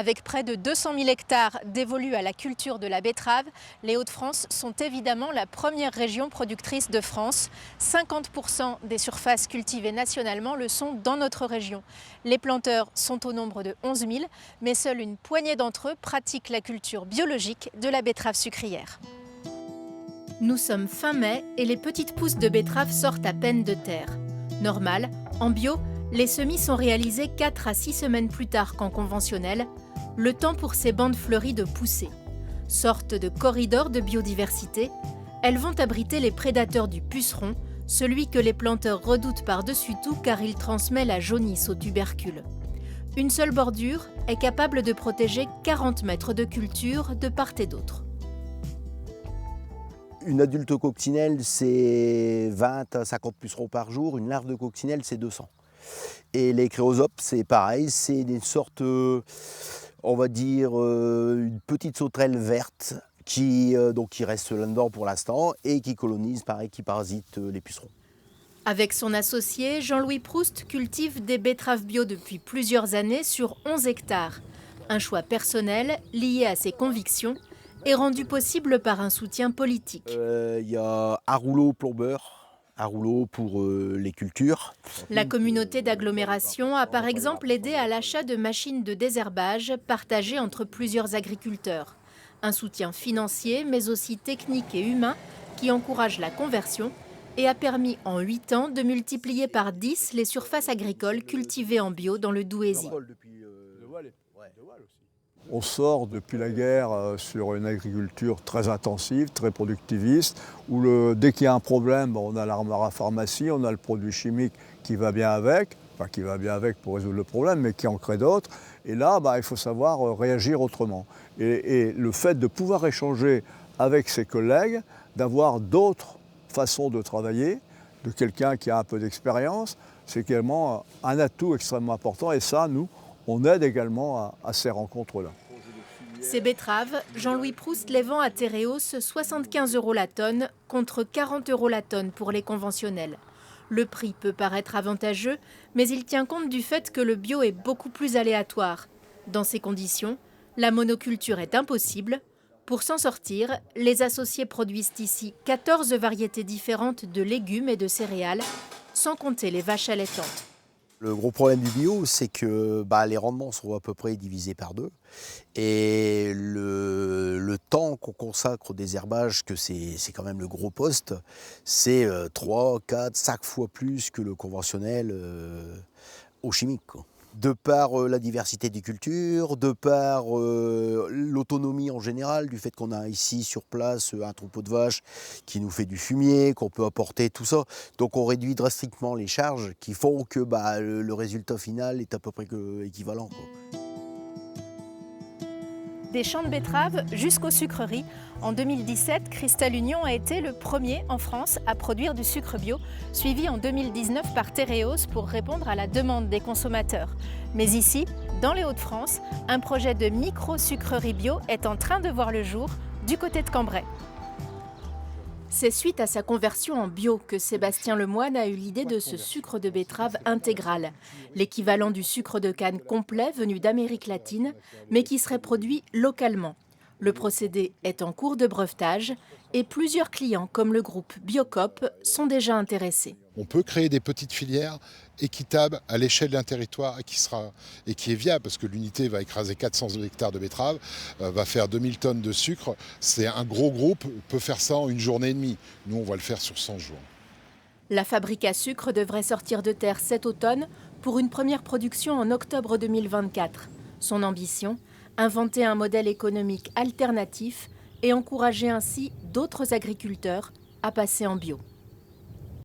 Avec près de 200 000 hectares dévolus à la culture de la betterave, les Hauts-de-France sont évidemment la première région productrice de France. 50% des surfaces cultivées nationalement le sont dans notre région. Les planteurs sont au nombre de 11 000, mais seule une poignée d'entre eux pratiquent la culture biologique de la betterave sucrière. Nous sommes fin mai et les petites pousses de betterave sortent à peine de terre. Normal, en bio, les semis sont réalisés 4 à 6 semaines plus tard qu'en conventionnel, le temps pour ces bandes fleuries de pousser. Sorte de corridor de biodiversité, elles vont abriter les prédateurs du puceron, celui que les planteurs redoutent par-dessus tout car il transmet la jaunisse aux tubercules. Une seule bordure est capable de protéger 40 mètres de culture de part et d'autre. Une adulte coccinelle, c'est 20 à 50 pucerons par jour. Une larve de coccinelle, c'est 200. Et les créosopes, c'est pareil. C'est une sorte, on va dire, une petite sauterelle verte qui reste là-dedans pour l'instant et qui colonise, pareil, qui parasite les pucerons. Avec son associé, Jean-Louis Proust cultive des betteraves bio depuis plusieurs années sur 11 hectares. Un choix personnel lié à ses convictions est rendu possible par un soutien politique. Il y a un rouleau plombeur, un rouleau pour les cultures. La communauté d'agglomération a par exemple aidé à l'achat de machines de désherbage partagées entre plusieurs agriculteurs. Un soutien financier mais aussi technique et humain qui encourage la conversion et a permis en 8 ans de multiplier par 10 les surfaces agricoles cultivées en bio dans le Douaisis. On sort depuis la guerre sur une agriculture très intensive, très productiviste, où dès qu'il y a un problème, on a l'armara-pharmacie, on a le produit chimique qui va bien avec, enfin qui va bien avec pour résoudre le problème, mais qui en crée d'autres. Et là, il faut savoir réagir autrement. Et le fait de pouvoir échanger avec ses collègues, d'avoir d'autres façons de travailler, de quelqu'un qui a un peu d'expérience, c'est également un atout extrêmement important. Et ça, nous, on aide également à ces rencontres-là. Ces betteraves, Jean-Louis Proust les vend à Tereos 75 € la tonne contre 40 € la tonne pour les conventionnels. Le prix peut paraître avantageux, mais il tient compte du fait que le bio est beaucoup plus aléatoire. Dans ces conditions, la monoculture est impossible. Pour s'en sortir, les associés produisent ici 14 variétés différentes de légumes et de céréales, sans compter les vaches allaitantes. Le gros problème du bio, c'est que les rendements sont à peu près divisés par 2. Et le temps qu'on consacre au désherbage, que c'est quand même le gros poste, c'est 3, 4, 5 fois plus que le conventionnel au chimique, quoi. De par la diversité des cultures, de par l'autonomie en général, du fait qu'on a ici sur place un troupeau de vaches qui nous fait du fumier, qu'on peut apporter, tout ça. Donc on réduit drastiquement les charges qui font que le résultat final est à peu près équivalent, quoi. Des champs de betteraves jusqu'aux sucreries. En 2017, Cristal Union a été le premier en France à produire du sucre bio, suivi en 2019 par Tereos pour répondre à la demande des consommateurs. Mais ici, dans les Hauts-de-France, un projet de micro-sucrerie bio est en train de voir le jour du côté de Cambrai. C'est suite à sa conversion en bio que Sébastien Lemoine a eu l'idée de ce sucre de betterave intégral, l'équivalent du sucre de canne complet venu d'Amérique latine, mais qui serait produit localement. Le procédé est en cours de brevetage et plusieurs clients comme le groupe Biocoop sont déjà intéressés. On peut créer des petites filières équitables à l'échelle d'un territoire et qui est viable parce que l'unité va écraser 400 hectares de betteraves, va faire 2000 tonnes de sucre. C'est un gros groupe, peut faire ça en une journée et demie. Nous, on va le faire sur 100 jours. La fabrique à sucre devrait sortir de terre cet automne pour une première production en octobre 2024. Son ambition, inventer un modèle économique alternatif et encourager ainsi d'autres agriculteurs à passer en bio.